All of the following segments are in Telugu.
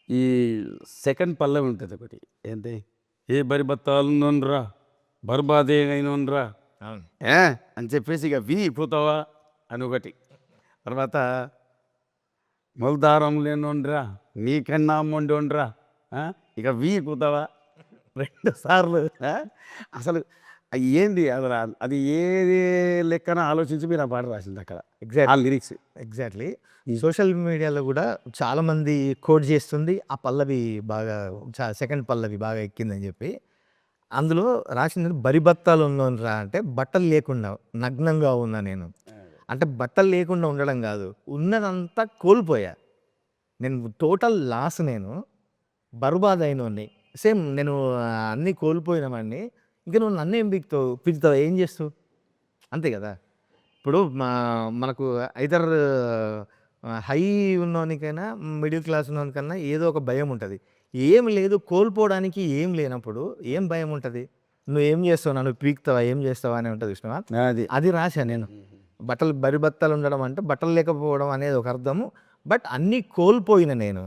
ఈ సెకండ్ పల్లవి ఉంటుంది ఒకటి. ఏంటి? ఏ బరి బత్తాలున్నోన్రా బర్బాదే అయినోన్రా అవును. ఏ అని చెప్పేసి ఇక పోతావా అని ఒకటి. తర్వాత మొలదారం లేనోన్రా నీకన్నా మొండోన్రా ఇక పోతావా 2 సార్లు. అసలు ఏంది అసలు అది ఏది లెక్కన ఆలోచించి మీరు ఆ పాట రాసింది అక్కడ ఆ ఎగ్జాక్ట్ లిరిక్స్. ఎగ్జాక్ట్లీ. సోషల్ మీడియాలో కూడా చాలామంది కోట్ చేస్తుంది ఆ పల్లవి బాగా సెకండ్ పల్లవి బాగా ఎక్కిందని చెప్పి. అందులో రాసింది బరిబత్తాలు ఉన్నోన్రా అంటే బట్టలు లేకుండా నగ్నంగా ఉన్నా నేను. అంటే బట్టలు లేకుండా ఉండడం కాదు, ఉన్నదంతా కోల్పోయా నేను, టోటల్ లాస్ నేను, బర్బాద్ అయినోడిని. సేమ్ నేను అన్నీ కోల్పోయినవాడిని. ఇంక నువ్వు నన్నేం పిలుస్తావు ఏం చేస్తావు అంతే కదా. ఇప్పుడు మనకు ఐదర్ హై ఉన్నోనికైనా మిడిల్ క్లాస్ ఉన్నోనికన్నా ఏదో ఒక భయం ఉంటుంది. ఏం లేదు, కోల్పోవడానికి ఏం లేనప్పుడు ఏం భయం ఉంటుంది? నువ్వేం చేస్తావు, నన్ను పీకుతావా, ఏం చేస్తావా అని ఉంటుంది చూసినావా. అది అది రాశా నేను. బట్టలు బట్టలు ఉండడం అంటే బట్టలు లేకపోవడం అనేది ఒక అర్థము. బట్ అన్నీ కోల్పోయిన నేను,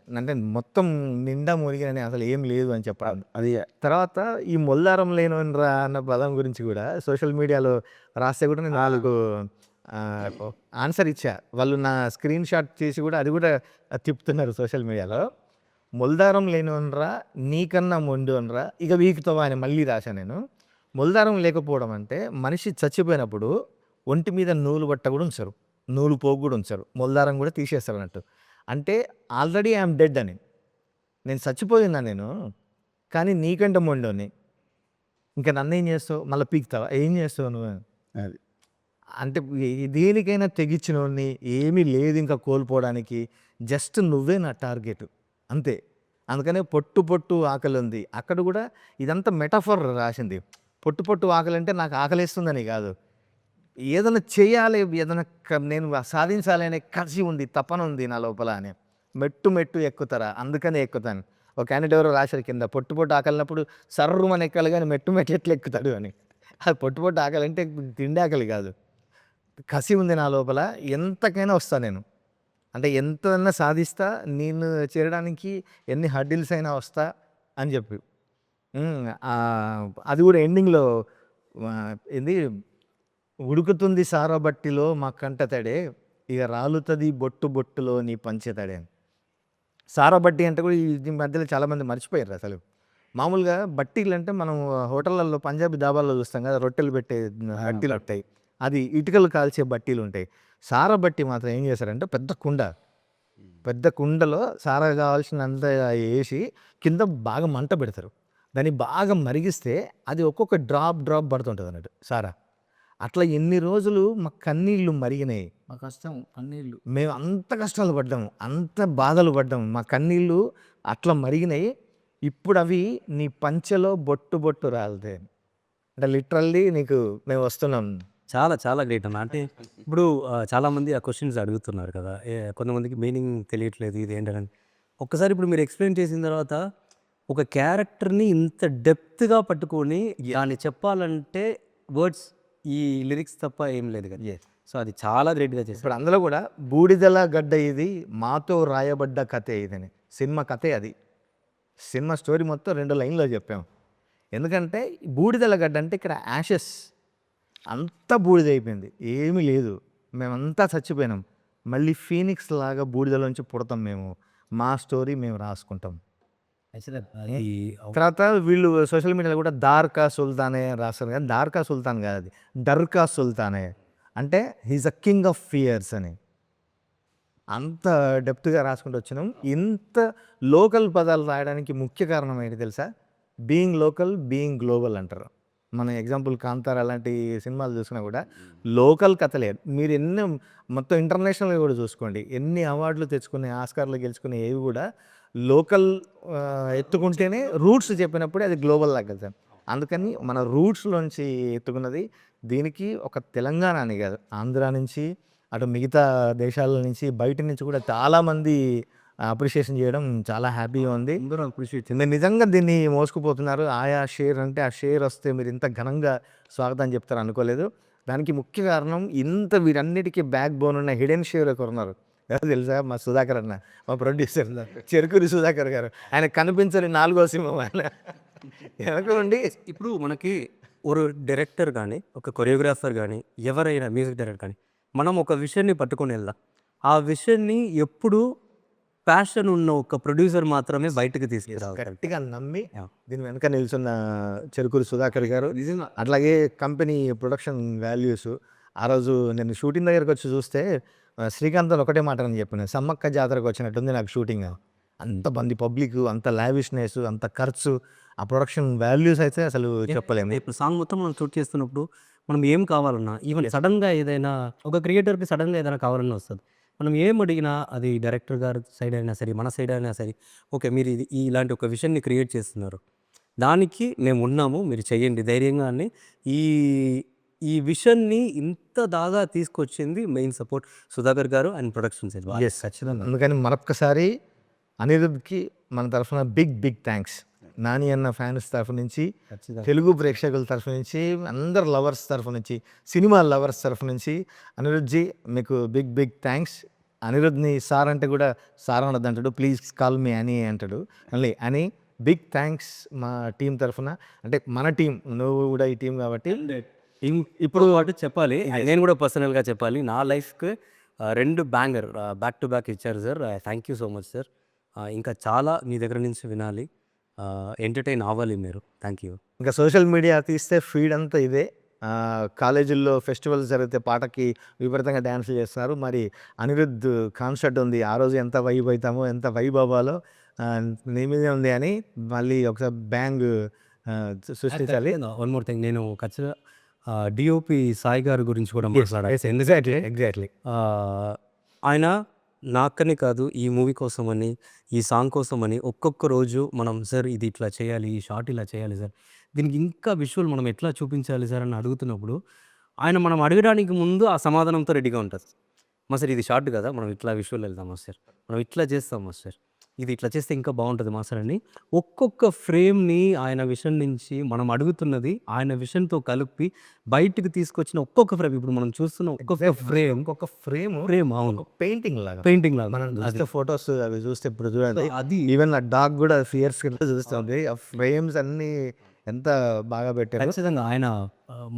అంటే మొత్తం నిండా మునిగిన అసలు ఏం లేదు అని చెప్పాలి. అది తర్వాత ఈ మొల్లారం లేనోన్రా అన్న పదం గురించి కూడా సోషల్ మీడియాలో రాస్తే కూడా నేను 4 ఆన్సర్ ఇచ్చా. వాళ్ళు నా స్క్రీన్ షాట్ చేసి కూడా అది కూడా తిప్పుతున్నారు సోషల్ మీడియాలో. మొల్దారం లేనోన్రా నీకన్నా మొండోన్రా ఇక వీకుతావా అని మళ్ళీ రాశా నేను. మొల్దారం లేకపోవడం అంటే మనిషి చచ్చిపోయినప్పుడు ఒంటి మీద నూలు బట్ట కూడా ఉంచరు, నూలు పోగు కూడా ఉంచరు, మొల్దారం కూడా తీసేస్తారు అన్నట్టు. అంటే ఆల్రెడీ ఐఎమ్ డెడ్ అని, నేను చచ్చిపోయినా నేను, కానీ నీకంటే మొండోని, ఇంకా నన్నేం చేస్తావు, మళ్ళీ పీకుతావా, ఏం చేస్తావు నువ్వు. అది అంటే దేనికైనా తెగించినోడిని, ఏమీ లేదు ఇంకా కోల్పోవడానికి, జస్ట్ నువ్వే నా టార్గెట్ అంతే. అందుకనే పొట్టు పొట్టు ఆకలి ఉంది అక్కడ కూడా ఇదంతా మెటాఫర్ రాసింది. పొట్టు పొట్టు ఆకలి అంటే నాకు ఆకలిస్తుందని కాదు, ఏదైనా చేయాలి, ఏదైనా నేను సాధించాలి అనే కసి ఉంది, తపన ఉంది నా లోపల అని. మెట్టు మెట్టు ఎక్కుతారా, అందుకనే ఎక్కుతాను. ఒక క్యాండిడేట్ ఎవరో రాశారు కింద, పొట్టు పొట్టు ఆకలినప్పుడు సర్రుమని ఎక్కాలి కానీ మెట్టు మెట్టు ఎట్లా ఎక్కుతాడు అని. అది పొట్టు పొట్టు ఆకలి అంటే తిండి ఆకలి కాదు, కసి ఉంది నా లోపల, ఎంతకైనా వస్తా నేను, అంటే ఎంతైనా సాధిస్తా, నేను చేరడానికి ఎన్ని హర్డిల్స్ అయినా వస్తా అని చెప్పి. అది కూడా ఎండింగ్లో ఏంది, ఉడుకుతుంది సారబట్టిలో మా కంట తడే, ఇక రాలుతుంది బొట్టు బొట్టులో నీ పంచెతడే. సారబట్టి అంటే కూడా ఈ మధ్యలో చాలామంది మర్చిపోయారు అసలు. మామూలుగా బట్టీలు అంటే మనం హోటళ్ళల్లో పంజాబీ దాబాల్లో చూస్తాం కదా, రొట్టెలు పెట్టే బట్టీలు ఉంటాయి, అది ఇటుకలు కాల్చే బట్టీలు ఉంటాయి. సారబట్టి మాత్రం ఏం చేశారంటే పెద్ద కుండలో సారా కావాల్సినంత వేసి కింద బాగా మంట పెడతారు, దాన్ని బాగా మరిగిస్తే అది ఒక్కొక్క డ్రాప్ పడుతుంటుంది అన్నట్టు సారా. అట్లా ఎన్ని రోజులు మా కన్నీళ్ళు మరిగినాయి, మా కష్టం కన్నీళ్ళు, మేము అంత కష్టాలు పడ్డాము, అంత బాధలు పడ్డాము, మా కన్నీళ్ళు అట్లా మరిగినాయి. ఇప్పుడు అవి నీ పంచెలో బొట్టు బొట్టు రాలితే, అంటే లిటరల్లీ నీకు మేము వస్తున్నాం. చాలా చాలా గ్రేట్ అన్న. అంటే ఇప్పుడు చాలామంది ఆ క్వశ్చన్స్ అడుగుతున్నారు కదా, కొంతమందికి మీనింగ్ తెలియట్లేదు ఇది ఏంటని. ఒక్కసారి ఇప్పుడు మీరు ఎక్స్ప్లెయిన్ చేసిన తర్వాత ఒక క్యారెక్టర్ని ఇంత డెప్త్గా పట్టుకొని దాన్ని చెప్పాలంటే వర్డ్స్, ఈ లిరిక్స్ తప్ప ఏం లేదు కదా. సో అది చాలా గ్రేట్గా చేశారు. ఇప్పుడు అందులో కూడా బూడిదల గడ్డ ఇది మాతో రాయబడ్డ కథే ఇదని, సినిమా కథే అది. సినిమా స్టోరీ మొత్తం 2 లైన్లో చెప్పాము. ఎందుకంటే బూడిదల గడ్డ అంటే ఇక్కడ యాషెస్, అంతా బూడిదైపోయింది, ఏమీ లేదు, మేమంతా చచ్చిపోయినాం, మళ్ళీ ఫీనిక్స్ లాగా బూడిదలోంచి పుడతాం మేము, మా స్టోరీ మేము రాసుకుంటాం. తర్వాత వీళ్ళు సోషల్ మీడియాలో కూడా దార్కా సుల్తానే రాస్తారు కానీ దార్కా సుల్తాన్ కాదు, అది డర్కా సుల్తానే, అంటే he's a king of fears అని. అంత డెప్త్గా రాసుకుంటూ వచ్చినాం. ఇంత లోకల్ పదాలు రాయడానికి ముఖ్య కారణం ఏంటి తెలుసా, బీయింగ్ లోకల్ బీయింగ్ గ్లోబల్ అంటారు. మన ఎగ్జాంపుల్ కాంతార అలాంటి సినిమాలు చూసినా కూడా లోకల్ కథలే. మీరు ఎన్ని మొత్తం ఇంటర్నేషనల్గా కూడా చూసుకోండి, ఎన్ని అవార్డులు తెచ్చుకునే, ఆస్కార్లు గెలుచుకునే ఏవి కూడా లోకల్ ఎత్తుకుంటేనే, రూట్స్ చెప్పినప్పుడే అది గ్లోబల్ లాగా. అందుకని మన రూట్స్లోంచి ఎత్తుకున్నది. దీనికి ఒక తెలంగాణ అని కాదు, ఆంధ్ర నుంచి అటు మిగతా దేశాల నుంచి బయట నుంచి కూడా చాలామంది అప్రిషియేషన్ చేయడం చాలా హ్యాపీగా ఉంది. అందరూ అప్రిషియేట్ నిజంగా దీన్ని మోసుకుపోతున్నారు. ఆయా షేర్ అంటే ఆ షేర్ వస్తే మీరు ఇంత ఘనంగా స్వాగతం చెప్తారు అనుకోలేదు. దానికి ముఖ్య కారణం ఇంత వీరన్నిటికీ బ్యాక్ బోన్ ఉన్న హిడెన్ షేర్ ఒకరు ఉన్నారు, ఎవరు తెలుసా? మా సుధాకర్ అన్న, మా ప్రొడ్యూసర్ చెరుకూరి సుధాకర్ గారు. ఆయన కనిపించని 4వ సింహం ఆయన. వెనక నుండి ఇప్పుడు మనకి ఒక డైరెక్టర్ కానీ, ఒక కొరియోగ్రాఫర్ కానీ, ఎవరైనా మ్యూజిక్ డైరెక్టర్ కానీ, మనం ఒక విషయాన్ని పట్టుకొని వెళ్దాం. ఆ విషయాన్ని ఎప్పుడు ప్యాషన్ ఉన్న ఒక ప్రొడ్యూసర్ మాత్రమే బయటకు తీసుకురావాలి. గట్టిగా నమ్మి Yeah. దీని వెనక నిల్చున్న చెరుకూరి సుధాకర్ గారు. నిజంగా అట్లాగే కంపెనీ ప్రొడక్షన్ వాల్యూస్. ఆ రోజు నేను షూటింగ్ దగ్గరకు వచ్చి చూస్తే శ్రీకాంత్ ఒకటే మాట అని చెప్పాను, సమ్మక్క జాతరకు వచ్చినట్టుంది నాకు షూటింగ్. అంతమంది పబ్లిక్, అంత లావిష్నెస్, అంత ఖర్చు, ఆ ప్రొడక్షన్ వాల్యూస్ అయితే అసలు చెప్పలేము. ఇప్పుడు సాంగ్ మొత్తం మనం షూట్ చేస్తున్నప్పుడు మనం ఏం కావాలన్నా, ఈవెన్ సడన్గా ఏదైనా ఒక క్రియేటర్కి సడన్గా ఏదైనా కావాలన్నా వస్తుంది. మనం ఏం అడిగినా అది డైరెక్టర్ గారి సైడ్ అయినా సరే, మన సైడ్ అయినా సరే, ఓకే మీరు ఇది ఇలాంటి ఒక విషయాన్ని క్రియేట్ చేస్తున్నారు, దానికి మేము ఉన్నాము, మీరు చెయ్యండి ధైర్యంగా అని ఈ ఈ విషయాన్ని ఇంత దాగా తీసుకొచ్చింది మెయిన్ సపోర్ట్ సుధాకర్ గారు అండ్ ప్రొడక్షన్ సైడ్. ఎస్, ఖచ్చితంగా. అందుకని మరొక్కసారి అనిరుద్ధ్కి మన తరఫున బిగ్ థ్యాంక్స్. నాని అన్న ఫ్యాన్స్ తరఫు నుంచి, తెలుగు ప్రేక్షకుల తరఫు నుంచి, అందరు లవర్స్ తరఫు నుంచి, సినిమా లవర్స్ తరఫు నుంచి అనిరుద్ధ్జీ మీకు బిగ్ థ్యాంక్స్. అనిరుద్ధ్ని సార్ అంటే కూడా సార్ అనద్దు అంటాడు, ప్లీజ్ కాల్ మీ అని అంటాడు. మళ్ళీ అని బిగ్ థ్యాంక్స్ మా టీం తరఫున. అంటే మన టీం, నువ్వు కూడా ఈ టీం కాబట్టి. ఇప్పుడు వాటి చెప్పాలి, నేను కూడా పర్సనల్గా చెప్పాలి, నా లైఫ్కి 2 బ్యాంగర్ బ్యాక్ టు బ్యాక్ ఇచ్చారు sir. Thank you so much sir. ఇంకా చాలా మీ దగ్గర నుంచి వినాలి, ఎంటర్టైన్ అవ్వాలి మీరు. Thank you. ఇంకా సోషల్ మీడియా తీస్తే ఫీడ్ అంతా ఇదే. కాలేజీల్లో ఫెస్టివల్స్ జరిగితే పాటకి విపరీతంగా డ్యాన్సులు చేస్తున్నారు. మరి అనిరుద్ధ్ కాన్సర్ట్ ఉంది, ఆ రోజు ఎంత వైబ్ అవుతామో, ఎంత వైబ్ అవ్వాలో నీ మీదే ఉంది అని మళ్ళీ ఒకసారి బ్యాంగ్ సృష్టించాలి. వన్ మోర్ థింగ్, నేను ఖచ్చితంగా డిఓపి సాయి గారి గురించి కూడా మాట్లాడాలి. ఎగ్జాక్ట్లీ. ఆయన నాకని కాదు, ఈ మూవీ కోసమని, ఈ సాంగ్ కోసమని ఒక్కొక్క రోజు మనం సార్ ఇది ఇట్లా చేయాలి, ఈ షార్ట్ ఇలా చేయాలి సార్, దీనికి ఇంకా విజువల్ మనం ఎట్లా చూపించాలి సార్ అని అడుగుతున్నప్పుడు ఆయన మనం అడగడానికి ముందు ఆ సమాధానంతో రెడీగా ఉంటుంది. సార్ ఇది షార్ట్ కదా, మనం ఇట్లా విజువల్ వెళ్దామా సార్, మనం ఇట్లా చేస్తామా సార్, ఇది ఇట్లా చేస్తే ఇంకా బాగుంటుంది మాస్టర్ అని ఒక్కొక్క ఫ్రేమ్ని ఆయన విషన్ నుంచి మనం అడుగుతున్నది ఆయన విషన్తో కలిపి బయటికి తీసుకొచ్చిన ఒక్కొక్క ఫ్రేమ్, ఇప్పుడు మనం చూస్తున్న ఒక్కొక్క ఫ్రేమ్ ఇంకొక ఫ్రేమ్ అవును పెయింటింగ్ లాగా, పెయింటింగ్ లాగా మనం చూస్తే ఫొటోస్ అవి చూస్తే ఇప్పుడు చూడండి, అది ఈవెన్ ఆ డాగ్ కూడా ఫియర్స్ కింద చూస్తుంది. ఆ ఫ్రేమ్స్ అన్ని ఎంత బాగా పెట్టారు. ఖచ్చితంగా ఆయన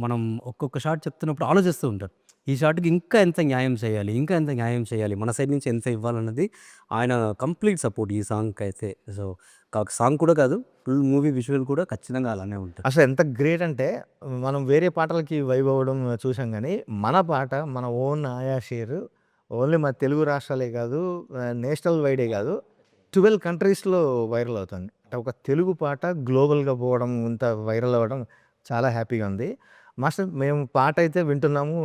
మనం ఒక్కొక్క షాట్ చెప్తున్నప్పుడు ఆలోచిస్తూ ఉంటారు, ఈ షాట్కి ఇంకా ఎంత న్యాయం చేయాలి, ఇంకా ఎంత న్యాయం చేయాలి, మన సైడ్ నుంచి ఎంత ఇవ్వాలన్నది ఆయన కంప్లీట్ సపోర్ట్ ఈ సాంగ్కి అయితే. సో సాంగ్ కూడా కాదు, ఫుల్ మూవీ విజువల్ కూడా ఖచ్చితంగా అలానే ఉంటుంది. అసలు ఎంత గ్రేట్ అంటే మనం వేరే పాటలకి వైబ్ అవ్వడం చూసాం, కానీ మన పాట మన ఓన్ ఆయా షేర్ ఓన్లీ మన తెలుగు రాష్ట్రాలే కాదు, నేషనల్ వైడే కాదు, 12 కంట్రీస్లో వైరల్ అవుతుంది. అంటే ఒక తెలుగు పాట గ్లోబల్గా పోవడం, ఇంత వైరల్ అవ్వడం చాలా హ్యాపీగా ఉంది. మాస్టర్ మేము పాట అయితే వింటున్నాము,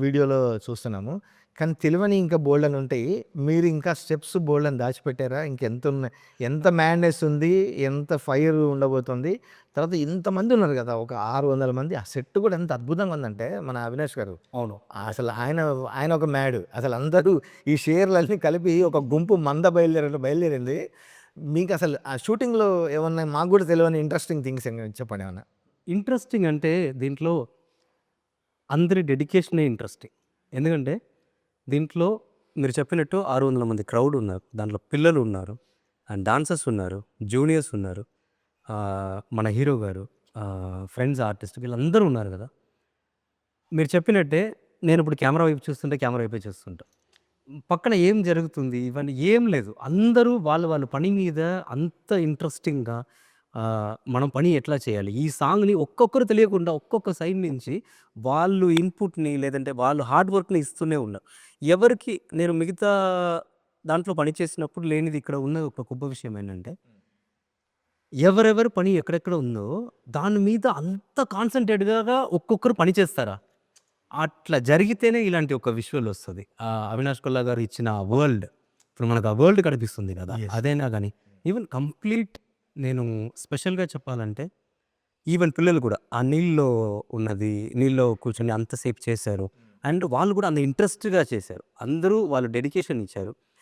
వీడియోలో చూస్తున్నాము, కానీ తెలియని ఇంకా బోల్డ్ అని ఉంటాయి. మీరు ఇంకా స్టెప్స్ బోల్డ్ అని దాచిపెట్టారా? ఇంకెంత ఉన్నాయి, ఎంత మ్యాడ్నెస్ ఉంది, ఎంత ఫైర్ ఉండబోతుంది. తర్వాత ఇంతమంది ఉన్నారు కదా, ఒక 600 మంది. ఆ సెట్ కూడా ఎంత అద్భుతంగా ఉందంటే మన అవినాష్ గారు, అవును అసలు ఆయన ఒక మ్యాడ్. అసలు అందరూ ఈ షేర్లన్నీ కలిపి ఒక గుంపు మంద బయలుదేరింది. మీకు అసలు ఆ షూటింగ్లో ఏమన్నా మాకు కూడా తెలియని ఇంట్రెస్టింగ్ థింగ్స్ చెప్పండి ఏమన్నా. ఇంట్రెస్టింగ్ అంటే దీంట్లో అందరి డెడికేషనే ఇంట్రెస్టింగ్. ఎందుకంటే దీంట్లో మీరు చెప్పినట్టు 600 మంది క్రౌడ్ ఉన్నారు, దాంట్లో పిల్లలు ఉన్నారు, అండ్ డాన్సర్స్ ఉన్నారు, జూనియర్స్ ఉన్నారు, మన హీరో గారు, ఫ్రెండ్స్ ఆర్టిస్ట్, వీళ్ళందరూ ఉన్నారు కదా. మీరు చెప్పినట్టే నేను ఇప్పుడు కెమెరా వైపు చూస్తుంటే కెమెరా వైపే చూస్తుంటా, పక్కన ఏం జరుగుతుంది ఇవన్నీ ఏం లేదు, అందరూ వాళ్ళ పని మీద అంత ఇంట్రెస్టింగ్గా మనం పని ఎట్లా చేయాలి, ఈ సాంగ్ని ఒక్కొక్కరు తెలియకుండా ఒక్కొక్క సైడ్ నుంచి వాళ్ళు ఇన్పుట్ని లేదంటే వాళ్ళు హార్డ్ వర్క్ని ఇస్తూనే ఉన్నారు. ఎవరికి నేను మిగతా దాంట్లో పని చేసినప్పుడు లేనిది ఇక్కడ ఉన్న ఒక గొప్ప విషయం ఏంటంటే ఎవరెవరు పని ఎక్కడెక్కడ ఉందో దాని మీద అంత కాన్సన్ట్రేట్గా ఒక్కొక్కరు పని చేస్తారా, అట్లా జరిగితేనే ఇలాంటి ఒక విజువల్ వస్తుంది. అవినాష్ కొల్లా గారు ఇచ్చిన వరల్డ్, ఇప్పుడు మనకు ఆ వరల్డ్ కనిపిస్తుంది కదా, అదైనా కానీ ఈవెన్ కంప్లీట్ నేను స్పెషల్గా చెప్పాలంటే ఈవెన్ పిల్లలు కూడా ఆ నీళ్ళలో కూర్చొని అంతసేపు చేశారు, అండ్ వాళ్ళు కూడా అంత ఇంట్రెస్ట్గా చేశారు, అందరూ వాళ్ళు డెడికేషన్ ఇచ్చారు.